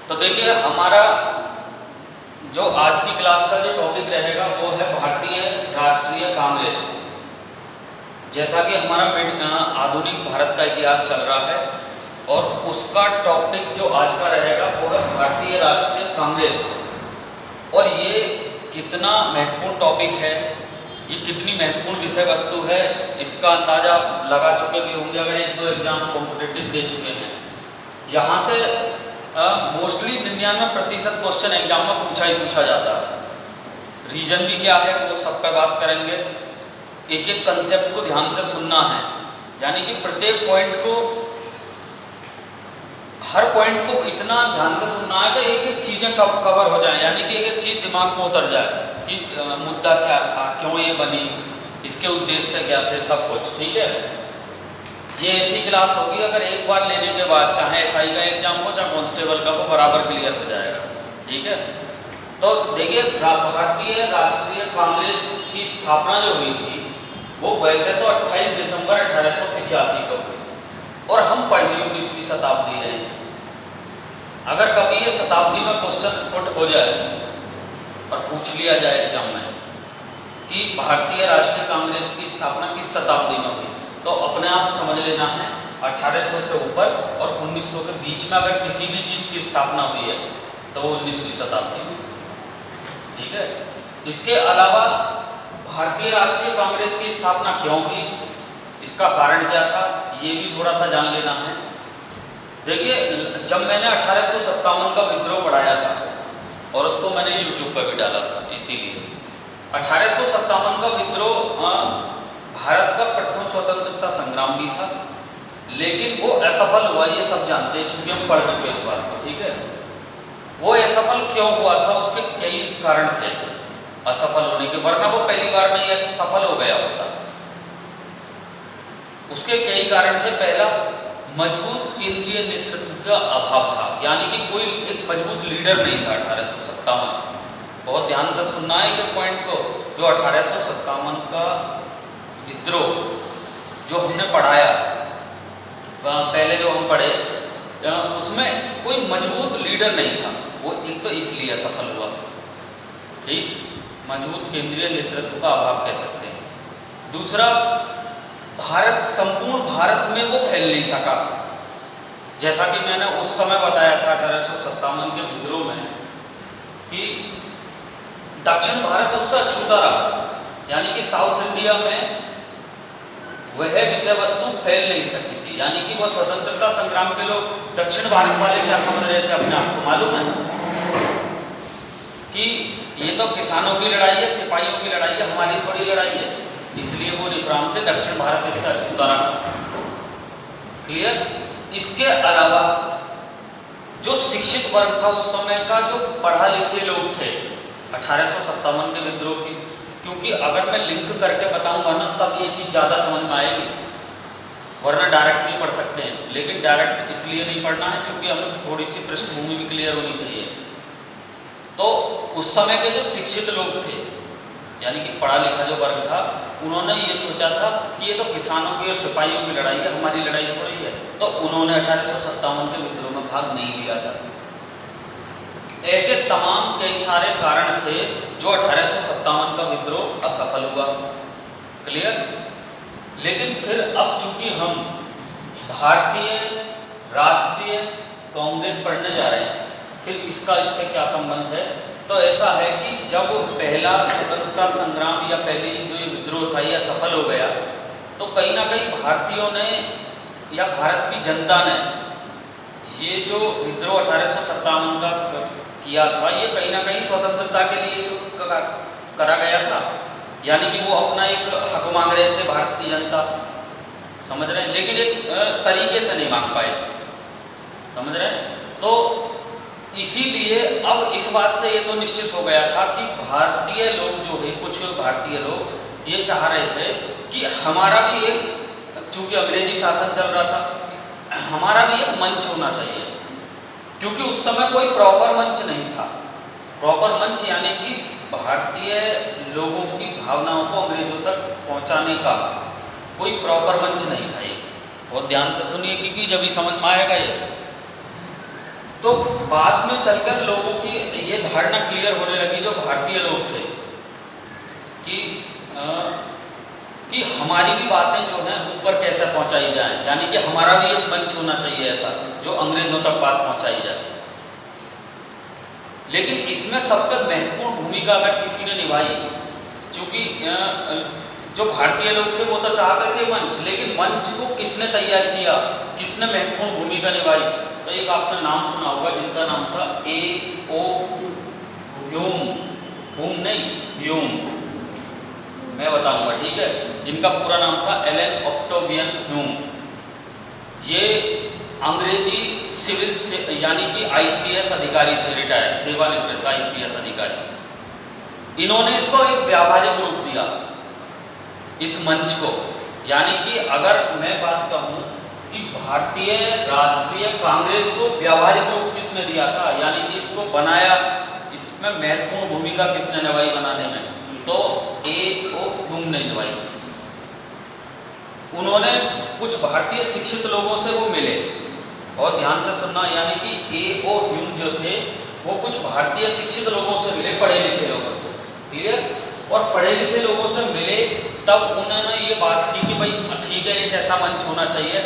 तो देखिए हमारा जो आज की क्लास का जो टॉपिक रहेगा वो है भारतीय राष्ट्रीय कांग्रेस। जैसा कि हमारा आधुनिक भारत का इतिहास चल रहा है और उसका टॉपिक जो आज का रहेगा वो है भारतीय राष्ट्रीय कांग्रेस। और ये कितना महत्वपूर्ण टॉपिक है, ये कितनी महत्वपूर्ण विषय वस्तु है, इसका अंदाजा आप लगा चुके भी होंगे अगर एक दो एग्जाम कॉम्पिटिटिव दे चुके हैं। यहाँ से मोस्टली 99% क्वेश्चन एग्जाम में पूछा ही पूछा जाता है। रीजन भी क्या है वो सब पर बात करेंगे। एक एक कंसेप्ट को ध्यान से सुनना है, यानी कि प्रत्येक पॉइंट को, हर पॉइंट को इतना ध्यान से सुनना है कि एक एक चीज़ें कवर हो जाए, यानी कि एक एक चीज़ दिमाग में उतर जाए कि मुद्दा क्या था, क्यों ये बनी, इसके उद्देश्य क्या थे, सब कुछ। ठीक है, ये ऐसी क्लास होगी अगर एक बार लेने के बाद चाहे एसआई का एग्जाम हो चाहे कांस्टेबल का हो बराबर क्लियर हो जाएगा। ठीक है, तो देखिए भारतीय राष्ट्रीय कांग्रेस की स्थापना जो हुई थी वो वैसे तो 28 दिसंबर 1885 को हुई और हम पढ़ 19वीं शताब्दी रहे हैं। अगर कभी ये शताब्दी में क्वेश्चन पुट हो जाए और पूछ लिया जाए एग्जाम में कि भारतीय राष्ट्रीय कांग्रेस की स्थापना किस शताब्दी में हुई, तो अपने आप समझ लेना है 1800 से ऊपर और 1900 के बीच में अगर किसी भी चीज़ की स्थापना हुई है तो वो 19वीं शताब्दी में। ठीक है, इसके अलावा भारतीय राष्ट्रीय कांग्रेस की स्थापना क्यों हुई, इसका कारण क्या था, ये भी थोड़ा सा जान लेना है। देखिए जब मैंने 1857 का विद्रोह पढ़ाया था और उसको मैंने YouTube पर भी डाला था, इसीलिए 1857 का विद्रोह भारत का प्रथम स्वतंत्रता संग्राम भी था, लेकिन वो असफल हुआ, ये सब जानते हैं चूंकि हम पढ़ चुके इस बात को। ठीक है, वो असफल क्यों हुआ था, उसके कई कारण थे असफल होने के, वरना वो पहली बार में ये सफल हो गया होता। उसके कई कारण थे। पहला, मजबूत केंद्रीय नेतृत्व का अभाव था, यानी कि कोई एक मजबूत लीडर नहीं था 1857। बहुत ध्यान से सुनना है कि पॉइंट को, जो 1857 का विद्रोह जो हमने पढ़ाया पहले जो हम पढ़े उसमें कोई मजबूत लीडर नहीं था, वो एक तो इसलिए असफल हुआ। ठीक, मजबूत केंद्रीय नेतृत्व का अभाव कह सकते हैं। दूसरा, भारत, संपूर्ण भारत में वो फैल नहीं सका, जैसा कि मैंने उस समय बताया था 1857 के विद्रोह में कि दक्षिण भारत उससे अछूता रहा, यानी कि साउथ इंडिया में वह विषय वस्तु फैल नहीं सकती थी। यानी कि वो स्वतंत्रता संग्राम के लोग दक्षिण भारत वाले क्या समझ रहे थे अपने आप को, मालूम है कि ये तो किसानों की लड़ाई है, सिपाहियों की लड़ाई है, हमारी थोड़ी लड़ाई है, इसलिए वो निफराम थे, दक्षिण भारत इससे अछूता रहा। क्लियर। इसके अलावा जो शिक्षित वर्ग था उस समय का, जो पढ़ा लिखे लोग थे 1857 के विद्रोह की, क्योंकि अगर मैं लिंक करके बताऊंगा ना तब ये चीज़ ज़्यादा समझ में आएगी, वरना डायरेक्ट नहीं पढ़ सकते हैं। लेकिन डायरेक्ट इसलिए नहीं पढ़ना है क्योंकि हमें थोड़ी सी पृष्ठभूमि भी क्लियर होनी चाहिए। तो उस समय के जो शिक्षित लोग थे, यानी कि पढ़ा लिखा जो वर्ग था, उन्होंने ये सोचा था कि ये तो किसानों की और सिपाहियों की लड़ाई है, हमारी लड़ाई थोड़ी है, तो उन्होंने 1857 के विद्रोह में भाग नहीं लिया था। ऐसे तमाम कई सारे कारण थे जो 1857 का विद्रोह असफल हुआ। क्लियर। लेकिन फिर अब चूंकि हम भारतीय राष्ट्रीय कांग्रेस पढ़ने जा रहे हैं, फिर इसका इससे क्या संबंध है, तो ऐसा है कि जब पहला स्वतंत्रता संग्राम या पहली जो ये विद्रोह था ये असफल हो गया, तो कहीं ना कहीं भारतीयों ने या भारत की जनता ने ये जो विद्रोह 1857 का किया था, ये कहीं ना कहीं स्वतंत्रता के लिए तो करा गया था, यानी कि वो अपना एक हक मांग रहे थे भारत की जनता, समझ रहे हैं, लेकिन एक तरीके से नहीं मांग पाए, समझ रहे हैं। तो इसीलिए अब इस बात से ये तो निश्चित हो गया था कि भारतीय लोग जो है, कुछ भारतीय लोग ये चाह रहे थे कि हमारा भी एक, चूंकि अंग्रेजी शासन चल रहा था, हमारा भी एक मंच होना चाहिए, क्योंकि उस समय कोई प्रॉपर मंच नहीं था। प्रॉपर मंच यानी कि भारतीय लोगों की भावनाओं को अंग्रेजों तक पहुंचाने का कोई प्रॉपर मंच नहीं था। ये बहुत ध्यान से सुनिए क्योंकि जब ही समझ में आएगा ये। तो बाद में चलकर लोगों की ये धारणा क्लियर होने लगी, जो भारतीय लोग थे, कि हमारी भी बातें जो हैं ऊपर कैसे पहुंचाई जाएं, यानी कि हमारा भी एक मंच होना चाहिए ऐसा जो अंग्रेजों तक बात पहुंचाई जाए। लेकिन इसमें सबसे महत्वपूर्ण भूमिका अगर किसी ने निभाई, चूंकि जो भारतीय लोग थे वो तो चाहते थे मंच, लेकिन मंच को किसने तैयार किया, किसने महत्वपूर्ण भूमिका निभाई, तो एक आपने नाम सुना होगा जिनका नाम था A.O. ह्यूम। ह्यूम नहीं, ह्यूम, मैं बताऊंगा, ठीक है, जिनका पूरा नाम था एलन ऑक्टेवियन ह्यूम। ये अंग्रेजी सिविल से यानी कि ICS अधिकारी थे, रिटायर्ड सेवानिवृत्त ICS अधिकारी। इन्होंने इसको एक व्यावहारिक रूप दिया इस मंच को, यानी कि अगर मैं बात कहूँ कि भारतीय राष्ट्रीय कांग्रेस को व्यावहारिक रूप किसने दिया था, यानी कि इसको बनाया, इसमें महत्वपूर्ण भूमिका किसने निभाई बनाने में, तो A.O. ह्यूम ने निभाई। उन्होंने कुछ भारतीय शिक्षित लोगों से वो मिले, और ध्यान से सुनना, यानी कि A.O. ह्यूम जो थे वो कुछ भारतीय शिक्षित लोगों से मिले, पढ़े लिखे लोगों से, क्लियर, और पढ़े लिखे लोगों से मिले, तब उन्होंने ये बात की कि भाई ठीक है एक ऐसा मंच होना चाहिए।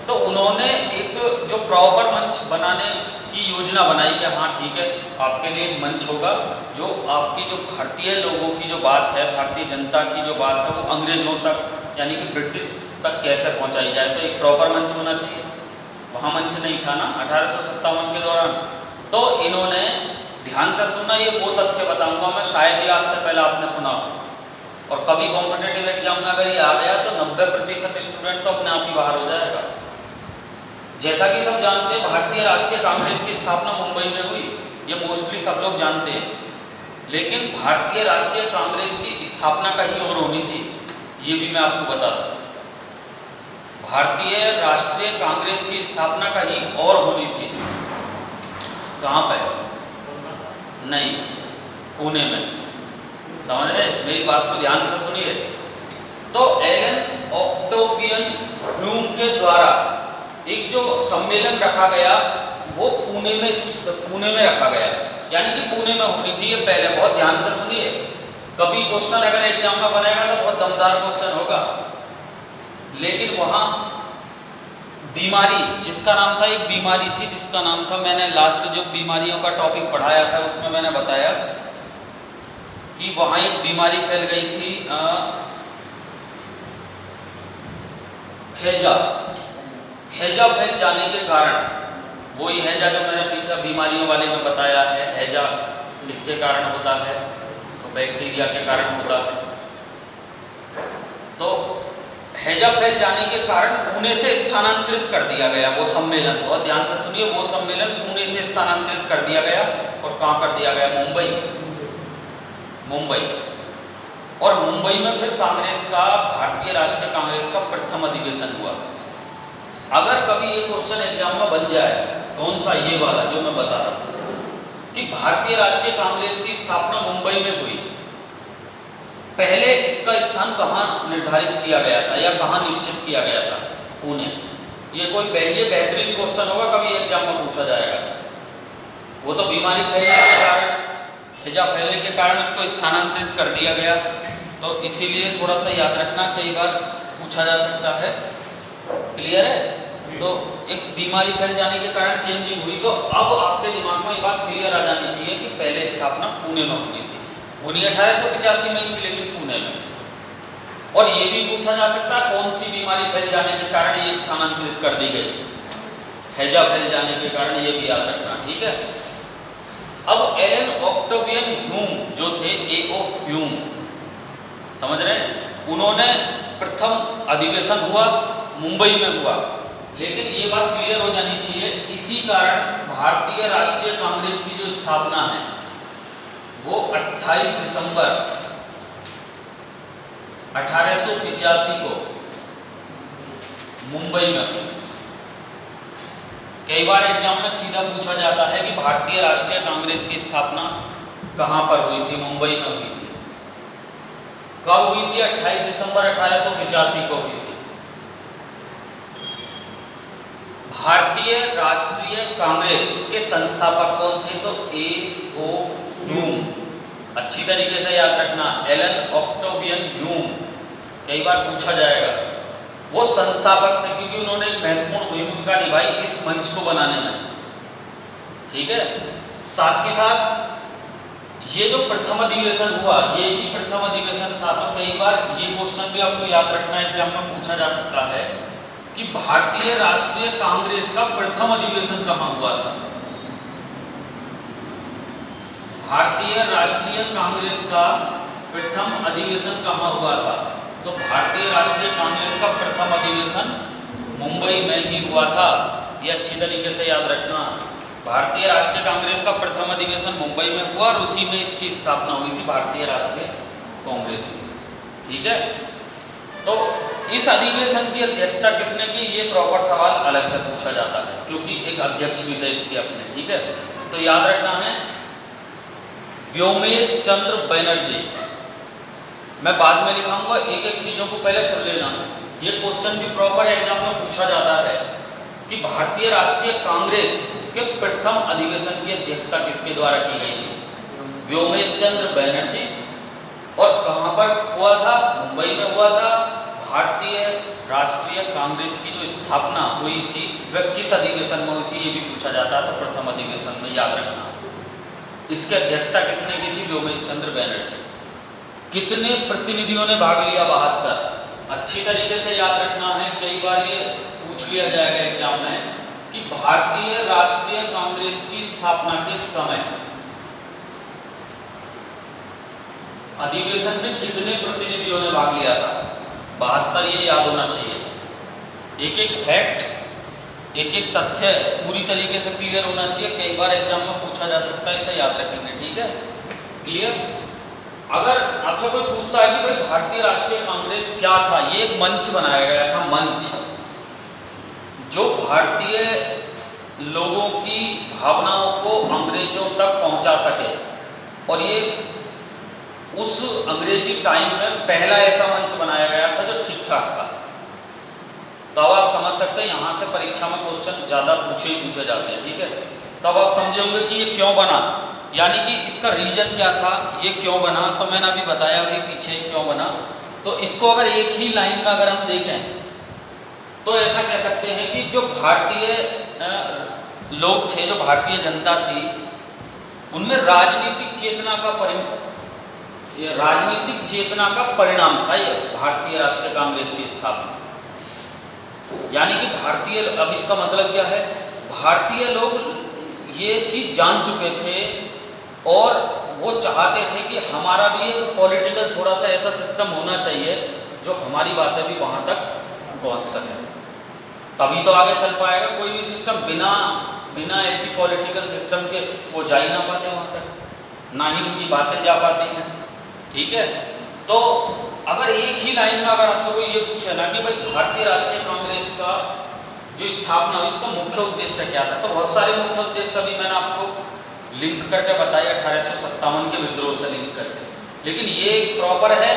तो उन्होंने एक जो प्रॉपर मंच बनाने की योजना बनाई कि हाँ ठीक है आपके लिए एक मंच होगा जो आपकी जो भारतीय लोगों की जो बात है, भारतीय जनता की जो बात है वो अंग्रेजों तक यानी कि ब्रिटिश तक कैसे पहुंचाई जाए, तो एक प्रॉपर मंच होना चाहिए। वहाँ मंच नहीं था ना 1857 के दौरान। तो इन्होंने, ध्यान से सुनना, ये वो तथ्य बताऊंगा मैं, शायद ही आज से पहले आपने सुना हो, और कभी कॉम्पिटेटिव एग्जाम में अगर ये आ गया तो 90% स्टूडेंट तो अपने आप ही बाहर हो जाएगा। जैसा कि सब जानते हैं भारतीय राष्ट्रीय कांग्रेस की स्थापना मुंबई में हुई, ये मोस्टली सब लोग जानते हैं, लेकिन भारतीय राष्ट्रीय कांग्रेस की स्थापना कहीं और होनी थी, ये भी मैं आपको बता दूं। भारतीय राष्ट्रीय कांग्रेस की स्थापना कहीं और होनी थी, कहाँ पे? नहीं, पुणे में। समझ रहे, मेरी बात को ध्यान से सुनिए। तो एलन ऑक्टेवियन ह्यूम के द्वारा एक जो सम्मेलन रखा गया वो पुणे में रखा गया, यानी कि पुणे में होनी थी ये पहले। बहुत ध्यान से सुनिए, कभी क्वेश्चन अगर एग्जाम में बनेगा तो बहुत दमदार क्वेश्चन होगा। लेकिन वहाँ बीमारी, जिसका नाम था, एक बीमारी थी जिसका नाम था, मैंने लास्ट जो बीमारियों का टॉपिक पढ़ाया था उसमें मैंने बताया कि वहाँ एक बीमारी फैल गई थी, हैजा फैल जाने के कारण, वही हैजा जो मैंने पीछे बीमारियों वाले में बताया है, हैजा किसके कारण होता है, तो बैक्टीरिया के कारण होता है। तो हैजा फैल जाने के कारण पुणे से स्थानांतरित कर दिया गया वो सम्मेलन। बहुत ध्यान से सुनिए, वो सम्मेलन पुणे से स्थानांतरित कर दिया गया, और कहाँ कर दिया गया? मुंबई। और मुंबई में फिर कांग्रेस का, भारतीय राष्ट्रीय कांग्रेस का प्रथम अधिवेशन हुआ। अगर कभी ये क्वेश्चन एग्जाम में बन जाए, कौन सा? ये वाला जो मैं बता रहा हूँ कि भारतीय राष्ट्रीय कांग्रेस की स्थापना मुंबई में हुई, पहले इसका स्थान कहाँ निर्धारित किया गया था या कहाँ निश्चित किया गया था? पुणे। ये बेहतरीन क्वेश्चन होगा, कभी एग्जाम में पूछा जाएगा। वो तो बीमारी फैलने के कारण, हैजा फैलने के कारण उसको स्थानांतरित कर दिया गया, तो इसीलिए थोड़ा सा याद रखना, कई बार पूछा जा सकता है। क्लियर है? तो एक बीमारी फैल जाने के कारण चेंजिंग हुई, तो अब आपके दिमाग में ये बात क्लियर आ जानी चाहिए कि पहले स्थापना पुणे में होनी थी। होनी 1885 में ही थी, लेकिन पुणे में। और ये भी पूछा जा सकता है कौन सी बीमारी फैल जाने के कारण ये स्थानांतरित कर दी गई, हैजा फैल जाने के कारण, ये भी याद रखना, ठीक है। अब एलन ऑक्टेवियन ह्यूम जो थे, A.O. ह्यूम, समझ रहे हैं, उन्होंने प्रथम अधिवेशन हुआ, मुंबई में हुआ। लेकिन ये बात क्लियर हो जानी चाहिए, इसी कारण भारतीय राष्ट्रीय कांग्रेस की जो स्थापना है वो 28 दिसंबर 1885 को मुंबई में हुई। कई बार एग्जाम में सीधा पूछा जाता है कि भारतीय राष्ट्रीय कांग्रेस की स्थापना कहाँ पर हुई थी? मुंबई में हुई थी। कब हुई थी? 28 दिसंबर 1885 को हुई थी। भारतीय राष्ट्रीय कांग्रेस के संस्थापक कौन थे? तो ए ओ ह्यूम। अच्छी तरीके से याद रखना, एलन ऑक्टेवियन ह्यूम, कई बार पूछा जाएगा। वो संस्थापक थे क्योंकि उन्होंने एक महत्वपूर्ण भूमिका निभाई इस मंच को बनाने में, ठीक है। साथ के साथ ये जो प्रथम अधिवेशन हुआ, ये ही प्रथम अधिवेशन था। तो कई बार ये क्वेश्चन भी आपको याद रखना है, एग्जाम में पूछा जा सकता है कि भारतीय राष्ट्रीय कांग्रेस का प्रथम अधिवेशन कहाँ हुआ था? भारतीय राष्ट्रीय कांग्रेस का प्रथम अधिवेशन कहाँ हुआ था? तो भारतीय राष्ट्रीय कांग्रेस का प्रथम अधिवेशन मुंबई में ही हुआ था। ये अच्छी तरीके से याद रखना, भारतीय राष्ट्रीय कांग्रेस का प्रथम अधिवेशन मुंबई में हुआ और उसी में इसकी स्थापना हुई थी भारतीय राष्ट्रीय कांग्रेस की, ठीक है। तो इस अधिवेशन की अध्यक्षता किसने की? ये प्रॉपर सवाल अलग से पूछा जाता है क्योंकि एक अध्यक्ष भी थे इसके अपने, ठीक है। तो याद रखना है व्योमेश चंद्र बनर्जी। मैं बाद में लिखाऊंगा, एक एक चीजों को पहले सुन लेना। ये क्वेश्चन भी प्रॉपर एग्जाम में पूछा जाता है कि भारतीय राष्ट्रीय कांग्रेस के प्रथम अधिवेशन की अध्यक्षता किसके द्वारा की गई थी? व्योमेश चंद्र बनर्जी। और कहां पर हुआ था? मुंबई में हुआ था। भारतीय राष्ट्रीय कांग्रेस की जो स्थापना हुई थी वह किस अधिवेशन में हुई थी? ये भी पूछा जाता है, तो प्रथम अधिवेशन में, याद रखना। इसकी अध्यक्षता किसने की थी? व्योमेश चंद्र बनर्जी। कितने प्रतिनिधियों ने भाग लिया? 72। अच्छी तरीके से याद रखना है, कई बार ये पूछ लिया जाएगा एग्जाम में कि भारतीय राष्ट्रीय कांग्रेस की स्थापना के समय अधिवेशन में कितने प्रतिनिधियों ने भाग लिया था? 72। ये याद होना चाहिए। एक एक फैक्ट, एक एक तथ्य पूरी तरीके से क्लियर होना चाहिए, कई बार एग्जाम में पूछा जा सकता है, इसे याद रखेंगे, ठीक है। क्लियर? अगर आपसे कोई पूछता है कि भाई भारतीय राष्ट्रीय कांग्रेस क्या था, ये एक मंच बनाया गया था, मंच जो भारतीय लोगों की भावनाओं को अंग्रेजों तक पहुंचा सके। और ये उस अंग्रेजी टाइम में पहला ऐसा मंच बनाया गया था जो ठीक ठाक था। तो अब आप समझ सकते हैं, यहाँ से परीक्षा में क्वेश्चन ज़्यादा पूछे जाते हैं, ठीक है। तब आप समझे होंगे कि ये क्यों बना, यानी कि इसका रीजन क्या था, ये क्यों बना। तो मैंने अभी बताया कि पीछे क्यों बना। तो इसको अगर एक ही लाइन में अगर हम देखें तो ऐसा कह सकते हैं कि जो भारतीय लोग थे, जो भारतीय जनता थी, उनमें राजनीतिक चेतना का परिणाम था ये भारतीय राष्ट्रीय कांग्रेस की स्थापना। यानी कि भारतीय, अब इसका मतलब क्या है, भारतीय लोग ये चीज जान चुके थे और वो चाहते थे कि हमारा भी एक पॉलिटिकल थोड़ा सा ऐसा सिस्टम होना चाहिए जो हमारी बातें भी वहाँ तक पहुँच सके, तभी तो आगे चल पाएगा। कोई भी सिस्टम बिना ऐसी पॉलिटिकल सिस्टम के वो जा ही ना पाते वहाँ तक, ना ही उनकी बातें जा पाती हैं, ठीक है। तो अगर एक ही लाइन में अगर आपसे कोई ये पूछे ना कि भाई भारतीय राष्ट्रीय कांग्रेस का जो स्थापना हुई उसका मुख्य उद्देश्य क्या था, तो बहुत सारे मुख्य उद्देश्य अभी मैंने आपको लिंक करके बताया 1857 के विद्रोह से लिंक करके। लेकिन ये प्रॉपर है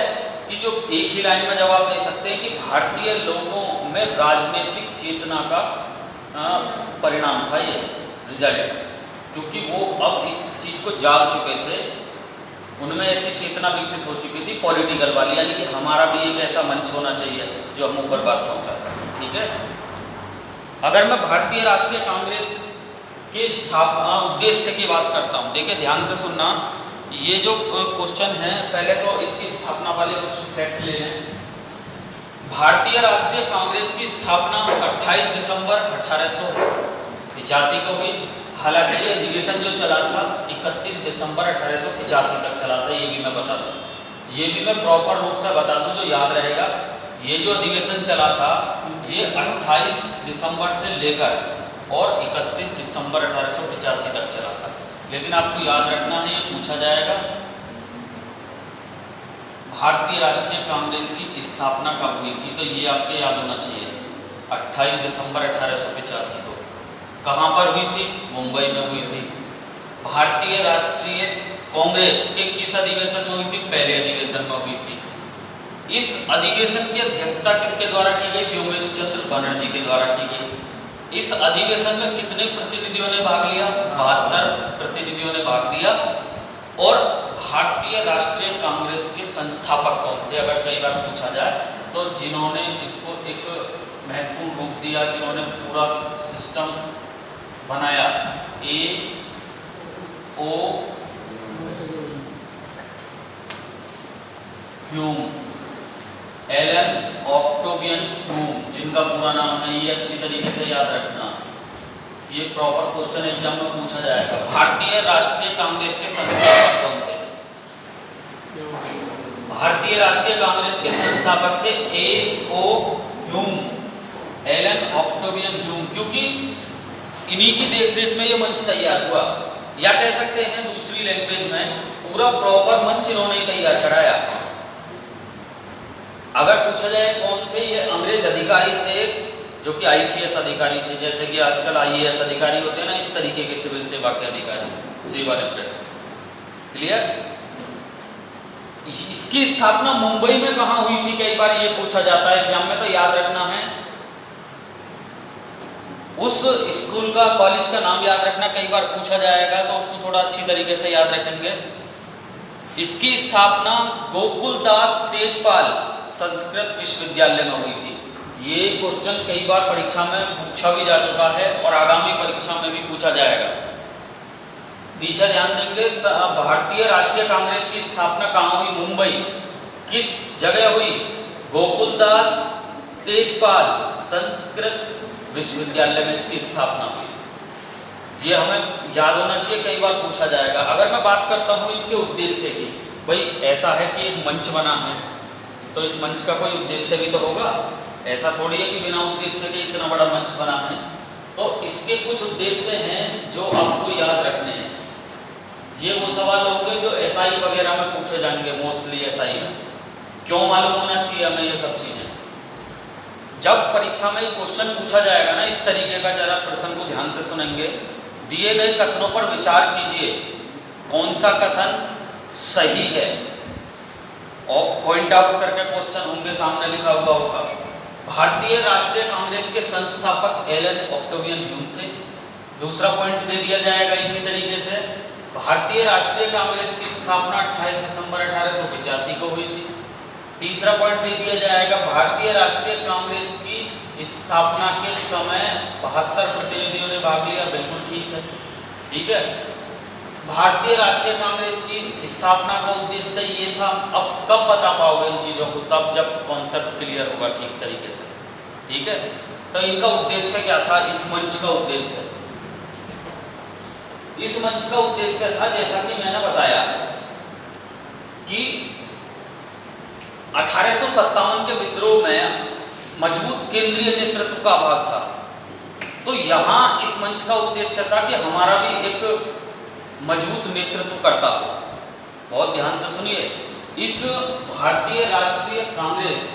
कि जो एक ही लाइन में जवाब दे सकते हैं कि भारतीय लोगों में राजनीतिक चेतना का परिणाम था ये रिजल्ट, क्योंकि वो अब इस चीज़ को जाग चुके थे, उनमें ऐसी चेतना विकसित हो चुकी थी पॉलिटिकल वाली, यानी कि हमारा भी एक ऐसा मंच होना चाहिए जो हम ऊपर बात पहुंचा सकें, ठीक है। अगर मैं भारतीय राष्ट्रीय कांग्रेस के स्थापना उद्देश्य की बात करता हूँ, देखिए ध्यान से सुनना, ये जो क्वेश्चन है पहले तो इसकी स्थापना वाले कुछ फैक्ट ले लें। भारतीय राष्ट्रीय कांग्रेस की स्थापना 28 दिसंबर 1885 को हुई। हालांकि ये अधिवेशन जो चला था 31 दिसंबर 1885 तक चला था, ये भी मैं बता दूँ, ये भी मैं प्रॉपर रूप से बता दूँ जो याद रहेगा। ये जो अधिवेशन चला था ये 28 दिसंबर से लेकर और 31 दिसंबर 1885 तक चला था। लेकिन आपको याद रखना है, ये पूछा जाएगा भारतीय राष्ट्रीय कांग्रेस की स्थापना कब हुई थी, तो ये आपके याद होना चाहिए 28 दिसंबर 1885 को। कहाँ पर हुई थी? मुंबई में हुई थी। भारतीय राष्ट्रीय कांग्रेस के किस अधिवेशन में हुई थी? पहले अधिवेशन में हुई थी। इस अधिवेशन की अध्यक्षता किसके द्वारा की गई? व्योमेश चंद्र बनर्जी के द्वारा की गई। इस अधिवेशन में कितने प्रतिनिधियों ने भाग लिया? 72 प्रतिनिधियों ने भाग लिया। और भारतीय राष्ट्रीय कांग्रेस के संस्थापक कौन थे, अगर कई बार पूछा जाए तो, जिन्होंने इसको एक महत्वपूर्ण रूप दिया, जिन्होंने पूरा सिस्टम बनाया? A O Hume, Allan Octavian Hume, जिनका पूरा नाम है, ये अच्छी तरीके से याद रखना, ये प्रॉपर क्वेश्चन एग्जाम में पूछा जाएगा। भारतीय राष्ट्रीय कांग्रेस के संस्थापक कौन थे? भारतीय राष्ट्रीय कांग्रेस के संस्थापक थे A O Hume, Allan Octavian Hume, क्योंकि इन्हीं की देखरेख में ये मंच तैयार हुआ, या कह सकते हैं दूसरी लैंग्वेज में पूरा प्रॉपर मंच इन्होंने ही तैयार कराया। अगर पूछा जाए कौन थे, ये अंग्रेज अधिकारी थे जो कि आईसीएस अधिकारी थे, जैसे कि आजकल आईएएस अधिकारी होते हैं ना, इस तरीके के सिविल सेवा के अधिकारी, सेवानिवृत्त। क्लियर? इसकी स्थापना मुंबई में कहाँ हुई थी, कई बार ये पूछा जाता है एग्जाम में, तो याद रखना है उस स्कूल का, कॉलेज का नाम याद रखना, कई बार पूछा जाएगा तो उसको थोड़ा अच्छी तरीके से याद रखेंगे। इसकी स्थापना गोकुलदास तेजपाल संस्कृत विश्वविद्यालय में हुई थी। ये क्वेश्चन कई बार परीक्षा में पूछा भी जा चुका है और आगामी परीक्षा में भी पूछा जाएगा। पीछे ध्यान देंगे, भारतीय राष्ट्रीय कांग्रेस की स्थापना कहाँ हुई? मुंबई। किस जगह हुई? गोकुलदास तेजपाल संस्कृत विश्वविद्यालय में इसकी स्थापना हुई। ये हमें याद होना चाहिए, कई बार पूछा जाएगा। अगर मैं बात करता हूँ इनके उद्देश्य की, भाई ऐसा है कि एक मंच बना है तो इस मंच का कोई उद्देश्य भी तो होगा, ऐसा थोड़ी है कि बिना उद्देश्य के इतना बड़ा मंच बना है। तो इसके कुछ उद्देश्य हैं जो आपको याद रखने हैं। ये वो सवाल होंगे जो एसआई वगैरह में पूछे जाएंगे, मोस्टली एसआई में। क्यों मालूम होना चाहिए हमें ये सब चीज़ें? जब परीक्षा में क्वेश्चन पूछा जाएगा ना इस तरीके का, जरा प्रश्न को ध्यान से सुनेंगे। दिए गए कथनों पर विचार कीजिए, कौन सा कथन सही है, और पॉइंट आउट करके क्वेश्चन होंगे, सामने लिखा हुआ होगा। भारतीय राष्ट्रीय कांग्रेस के संस्थापक एलन ऑक्टेवियन ह्यूम थे। दूसरा पॉइंट दे दिया जाएगा इसी तरीके से, भारतीय राष्ट्रीय कांग्रेस की स्थापना 28 दिसंबर 1885 को हुई थी। तीसरा पॉइंट दे दिया जाएगा, भारतीय राष्ट्रीय कांग्रेस की स्थापना के समय 72 प्रतिनिधियों ने भाग लिया। बिल्कुल ठीक है, ठीक है। भारतीय राष्ट्रीय कांग्रेस की स्थापना का उद्देश्य ये था। अब कब बता पाओगे इन चीज़ों को? तब जब कॉन्सेप्ट क्लियर होगा ठीक तरीके से, ठीक है। तो इनका उद्देश्य क्या था? इस मंच का उद्देश्य, इस मंच का उद्देश्य था, जैसा कि मैंने बताया कि 1857 के विद्रोह में मजबूत केंद्रीय नेतृत्व का अभाव था। तो यहाँ इस मंच का उद्देश्य था कि हमारा भी एक मजबूत नेतृत्व करता हो। बहुत ध्यान से सुनिए, इस भारतीय राष्ट्रीय कांग्रेस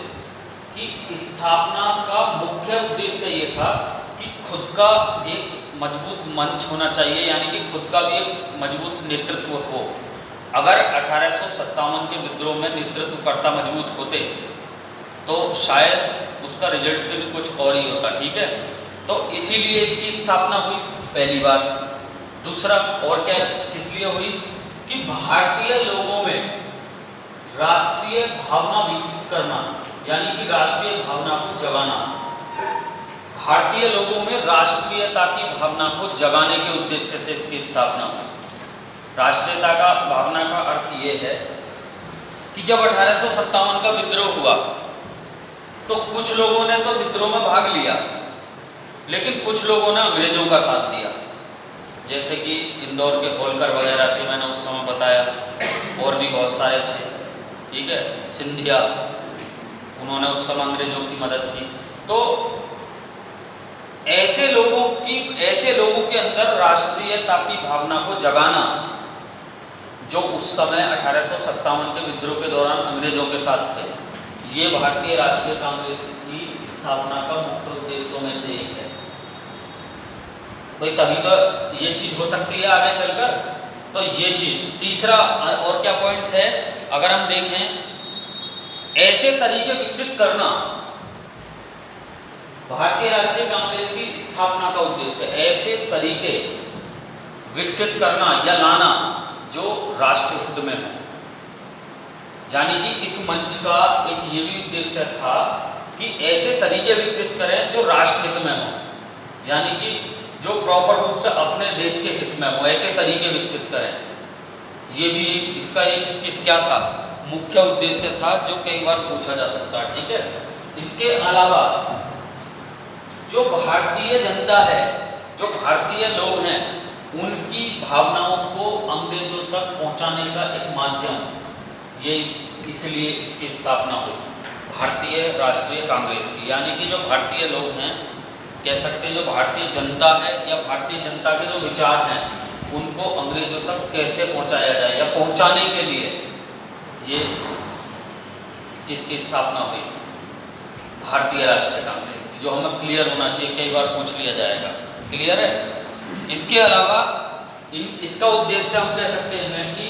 की स्थापना का मुख्य उद्देश्य ये था कि खुद का एक मजबूत मंच होना चाहिए, यानी कि खुद का भी एक मजबूत नेतृत्व हो। अगर 1857 के विद्रोह में नेतृत्वकर्ता मजबूत होते तो शायद उसका रिजल्ट फिर कुछ और ही होता, ठीक है। तो इसीलिए इसकी स्थापना हुई, पहली बात। दूसरा और क्या, किस लिए हुई? कि भारतीय लोगों में राष्ट्रीय भावना विकसित करना, यानी कि राष्ट्रीय भावना को जगाना। भारतीय लोगों में राष्ट्रीयता की भावना को जगाने के उद्देश्य से इसकी स्थापना हुई। राष्ट्रीयता का भावना का अर्थ ये है कि जब 1857 का विद्रोह हुआ तो कुछ लोगों ने तो विद्रोह में भाग लिया, लेकिन कुछ लोगों ने अंग्रेजों का साथ दिया, जैसे कि इंदौर के होलकर वगैरह थे, मैंने उस समय बताया, और भी बहुत सारे थे, ठीक है। सिंधिया, उन्होंने उस समय अंग्रेजों की मदद की। तो ऐसे लोगों के अंदर राष्ट्रीयता की भावना को जगाना, जो उस समय 1857 के विद्रोह के दौरान अंग्रेजों के साथ थे, ये भारतीय राष्ट्रीय कांग्रेस की स्थापना का मुख्य उद्देश्यों में से एक है। भाई तभी तो ये चीज़ हो सकती है आगे चलकर। तो ये चीज़, तीसरा और क्या पॉइंट है, अगर हम देखें, ऐसे तरीके विकसित करना भारतीय राष्ट्रीय कांग्रेस की स्थापना का उद्देश्य ऐसे तरीके विकसित करना या लाना जो राष्ट्र हित में हो। यानी कि इस मंच का एक ये भी उद्देश्य था कि ऐसे तरीके विकसित करें जो राष्ट्र हित में हो, यानी कि जो प्रॉपर रूप से अपने देश के हित में हो, ऐसे तरीके विकसित करें। ये भी इसका एक क्या था, मुख्य उद्देश्य था, जो कई बार पूछा जा सकता है। ठीक है, इसके अलावा जो भारतीय जनता है, जो भारतीय लोग हैं, उनकी भावनाओं को अंग्रेजों तक पहुंचाने का एक माध्यम, ये इसलिए इसकी स्थापना हुई भारतीय राष्ट्रीय कांग्रेस की। यानी कि जो भारतीय लोग हैं, कह सकते हैं जो भारतीय जनता है या भारतीय जनता के जो विचार हैं, उनको अंग्रेजों तक कैसे पहुंचाया जाए या पहुंचाने के लिए ये किसकी स्थापना हुई, भारतीय राष्ट्रीय कांग्रेस की, जो हमें क्लियर होना चाहिए, कई बार पूछ लिया जाएगा। क्लियर है। इसके अलावा इसका उद्देश्य हम कह सकते हैं कि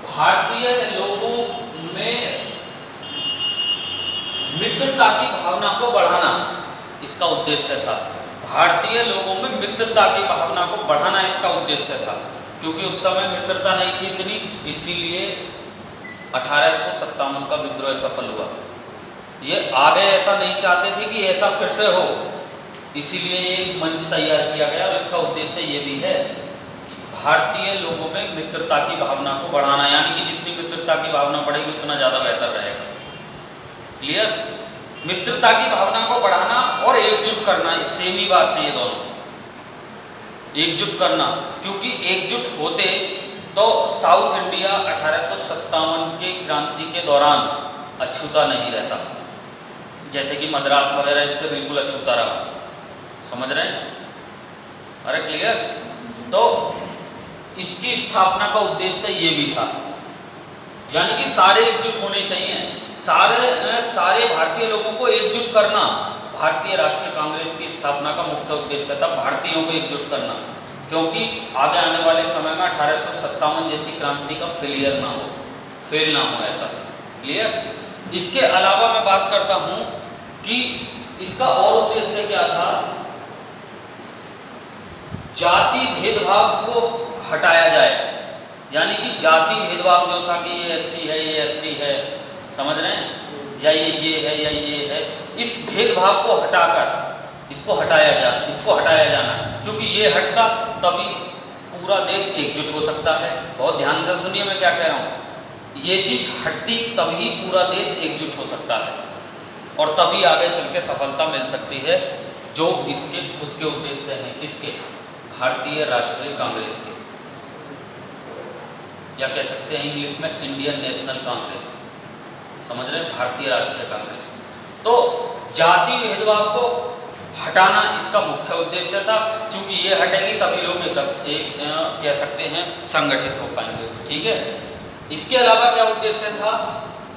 भारतीय लोगों में मित्रता की भावना को बढ़ाना इसका उद्देश्य था। भारतीय लोगों में मित्रता की भावना को बढ़ाना इसका उद्देश्य था, क्योंकि उस समय मित्रता नहीं थी इतनी, इसीलिए 1857 का विद्रोह सफल हुआ। ये आगे ऐसा नहीं चाहते थे कि ऐसा फिर से हो, इसीलिए एक मंच तैयार किया गया और इसका उद्देश्य ये भी है कि भारतीय लोगों में मित्रता की भावना को बढ़ाना, यानी कि जितनी मित्रता की भावना बढ़ेगी उतना ज़्यादा बेहतर रहेगा। क्लियर। मित्रता की भावना को बढ़ाना और एकजुट करना, सेम ही बात है ये दोनों, एकजुट करना, क्योंकि एकजुट होते तो साउथ इंडिया 1857 के क्रांति के दौरान अछूता नहीं रहता, जैसे कि मद्रास वगैरह इससे बिल्कुल अछूता रहा। समझ रहे हैं? अरे क्लियर। तो इसकी स्थापना का उद्देश्य ये भी था, यानी कि सारे एकजुट होने चाहिए, सारे भारतीय लोगों को एकजुट करना। भारतीय राष्ट्रीय कांग्रेस की स्थापना का मुख्य उद्देश्य था भारतीयों को एकजुट करना, क्योंकि आगे आने वाले समय में 1857 जैसी क्रांति का फेल ना हो ऐसा। क्लियर। इसके अलावा मैं बात करता हूं कि इसका और उद्देश्य क्या था, जाति भेदभाव को हटाया जाए, यानी कि जाति भेदभाव जो था कि ये एससी है, ये एसटी है, समझ रहे हैं, या ये है या ये है, इस भेदभाव को हटाकर इसको हटाया जाना, क्योंकि ये हटता तभी पूरा देश एकजुट हो सकता है। बहुत ध्यान से सुनिए मैं क्या कह रहा हूँ, ये चीज़ हटती तभी पूरा देश एकजुट हो सकता है और तभी आगे चल के सफलता मिल सकती है, जो इसके खुद के उद्देश्य हैं। इसके भारतीय राष्ट्रीय कांग्रेस के, या कह सकते हैं इंग्लिश में इंडियन नेशनल कांग्रेस, समझ रहे हैं, भारतीय राष्ट्रीय कांग्रेस। तो जाति भेदभाव को हटाना इसका मुख्य उद्देश्य था, क्योंकि ये हटेगी तभी लोग एक कह सकते हैं संगठित हो पाएंगे। ठीक है। इसके अलावा क्या उद्देश्य था,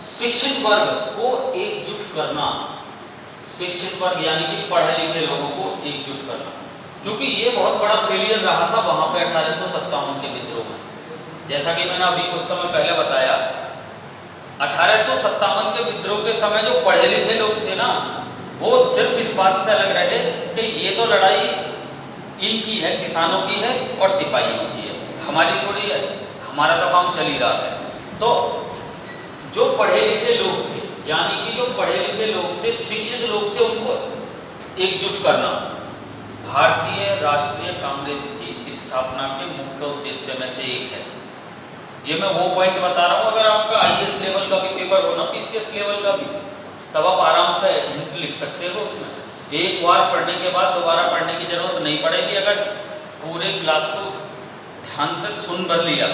शिक्षित वर्ग को एकजुट करना, शिक्षित वर्ग यानी कि पढ़े लिखे लोगों को एकजुट करना, क्योंकि ये बहुत बड़ा फेलियर रहा था वहां पे 1857 के विद्रोह में। जैसा कि मैंने अभी कुछ समय पहले बताया, 1857 के विद्रोह के समय जो पढ़े लिखे लोग थे ना, वो सिर्फ इस बात से अलग रहे कि ये तो लड़ाई इनकी है, किसानों की है और सिपाहियों की है, हमारी थोड़ी है, हमारा तो काम चल ही रहा है। तो जो पढ़े लिखे लोग थे, यानी कि जो पढ़े लिखे लोग थे, शिक्षित लोग थे, उनको एकजुट करना भारतीय राष्ट्रीय कांग्रेस की स्थापना के मुख्य उद्देश्य में से एक है। ये मैं वो पॉइंट बता रहा हूँ, अगर आपका आईएएस लेवल का भी पेपर हो ना, पीसीएस लेवल का भी, तब आप आराम से हिंट लिख सकते हो उसमें। एक बार पढ़ने के बाद दोबारा पढ़ने की जरूरत नहीं पड़ेगी, अगर पूरे क्लास को ध्यान से सुन कर लिया।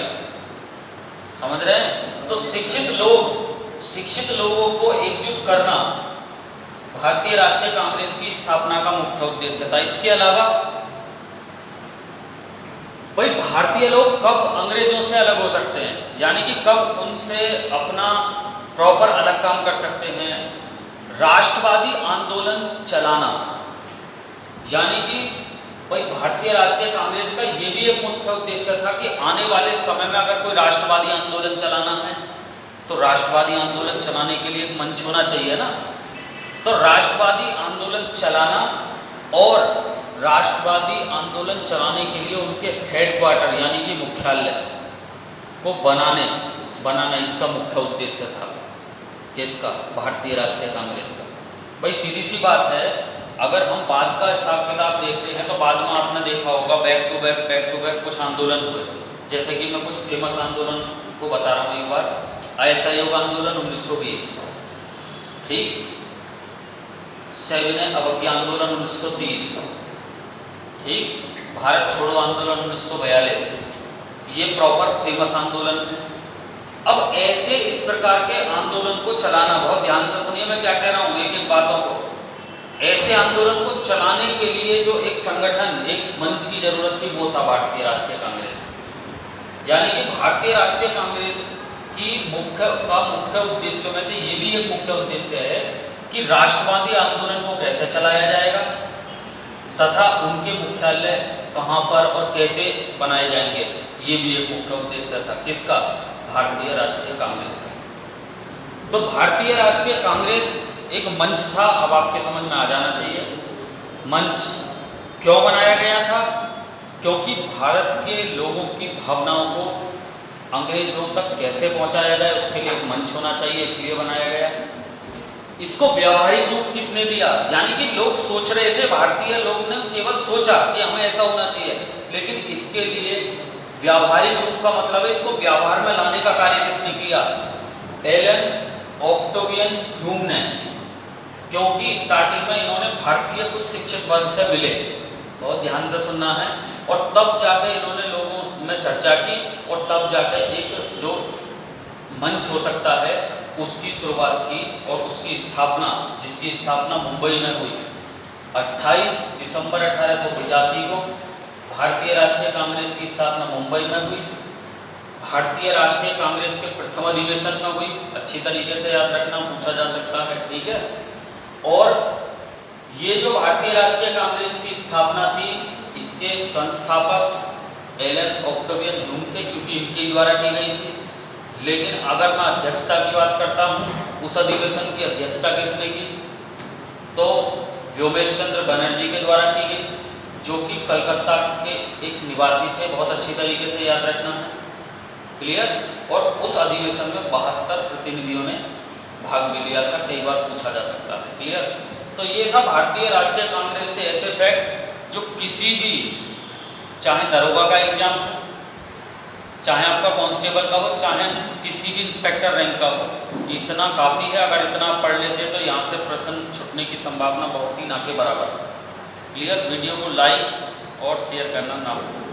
समझ रहे हैं? तो शिक्षित लोगों को एकजुट करना भारतीय राष्ट्रीय कांग्रेस की स्थापना का मुख्य उद्देश्य था। इसके अलावा भाई भारतीय लोग कब अंग्रेजों से अलग हो सकते हैं, यानी कि कब उनसे अपना प्रॉपर अलग काम कर सकते हैं, राष्ट्रवादी आंदोलन चलाना। यानी कि भाई भारतीय राष्ट्रीय कांग्रेस का ये भी एक मुख्य उद्देश्य था कि आने वाले समय में अगर कोई राष्ट्रवादी आंदोलन चलाना है तो राष्ट्रवादी आंदोलन चलाने के लिए एक मंच होना चाहिए ना। तो राष्ट्रवादी आंदोलन चलाना और राष्ट्रवादी आंदोलन चलाने के लिए उनके हेडक्वार्टर यानी कि मुख्यालय को बनाना इसका मुख्य उद्देश्य था। किसका? भारतीय राष्ट्रीय कांग्रेस का। भाई सीधी सी बात है, अगर हम बाद का हिसाब किताब देखते हैं तो बाद में आपने देखा होगा बैक टू बैक कुछ आंदोलन हुए। जैसे कि मैं कुछ फेमस आंदोलन को बता रहा हूँ एक बार। असहयोग आंदोलन 1920, ठीक। सविनय अवज्ञा आंदोलन 1930, ठीक। भारत छोड़ो आंदोलन 1942, ये प्रॉपर फेमस आंदोलन है। अब ऐसे इस प्रकार के आंदोलन को चलाना, बहुत ध्यान से सुनिए मैं क्या कह रहा हूँ एक एक बातों को। ऐसे आंदोलन को चलाने के लिए जो एक संगठन, एक मंच की जरूरत थी, वो था भारतीय राष्ट्रीय कांग्रेस। यानी कि भारतीय राष्ट्रीय कांग्रेस की मुख्य उद्देश्यों में से ये भी एक मुख्य उद्देश्य है कि राष्ट्रवादी आंदोलन को कैसे चलाया जाएगा तथा उनके मुख्यालय कहाँ पर और कैसे बनाए जाएंगे, ये भी एक मुख्य उद्देश्य था। किसका? भारतीय राष्ट्रीय कांग्रेस का। तो भारतीय राष्ट्रीय कांग्रेस एक मंच था। अब आपके समझ में आ जाना चाहिए मंच क्यों बनाया गया था। क्योंकि भारत के लोगों की भावनाओं को अंग्रेजों तक कैसे पहुंचाया जाए उसके लिए एक मंच होना चाहिए, इसलिए बनाया गया। इसको व्यावहारिक रूप किसने दिया? यानी कि लोग सोच रहे थे, भारतीय लोग ने केवल सोचा कि हमें ऐसा होना चाहिए, लेकिन इसके लिए व्यावहारिक रूप का मतलब है इसको व्यवहार में लाने का कार्य किसने किया? एलन ऑक्टेवियन ह्यूम ने। क्योंकि स्टार्टिंग में इन्होंने भारतीय कुछ शिक्षित वर्ग से मिले, बहुत ध्यान से सुनना है, और तब जाकर इन्होंने लोगों में चर्चा की और तब जाकर एक जो मंच हो सकता है उसकी शुरुआत की और उसकी स्थापना, जिसकी स्थापना मुंबई में हुई 28 दिसंबर 1885 को। भारतीय राष्ट्रीय कांग्रेस की स्थापना मुंबई में हुई। भारतीय राष्ट्रीय कांग्रेस के प्रथम अधिवेशन में हुई। अच्छी तरीके से याद रखना, पूछा जा सकता है, ठीक है। और ये जो भारतीय राष्ट्रीय कांग्रेस की स्थापना थी, इसके संस्थापक एलन ऑक्टेवियन ह्यूम थे, क्योंकि इनके द्वारा की गई थी। लेकिन अगर मैं अध्यक्षता की बात करता हूँ, उस अधिवेशन की अध्यक्षता किसने की? तो व्योमेश चंद्र बनर्जी के द्वारा की गई, जो कि कलकत्ता के एक निवासी थे। बहुत अच्छी तरीके से याद रखना है, क्लियर। और उस अधिवेशन में 72 प्रतिनिधियों ने भाग भी लिया था, कई बार पूछा जा सकता है, क्लियर। तो ये था भारतीय राष्ट्रीय कांग्रेस से ऐसे फैक्ट जो किसी भी, चाहे दरोगा का एग्जाम, चाहे आपका कांस्टेबल का हो, चाहे किसी भी इंस्पेक्टर रैंक का हो, इतना काफ़ी है। अगर इतना आप पढ़ लेते तो यहाँ से प्रश्न छूटने की संभावना बहुत ही ना के बराबर है, क्लियर। वीडियो को लाइक और शेयर करना ना भूलें।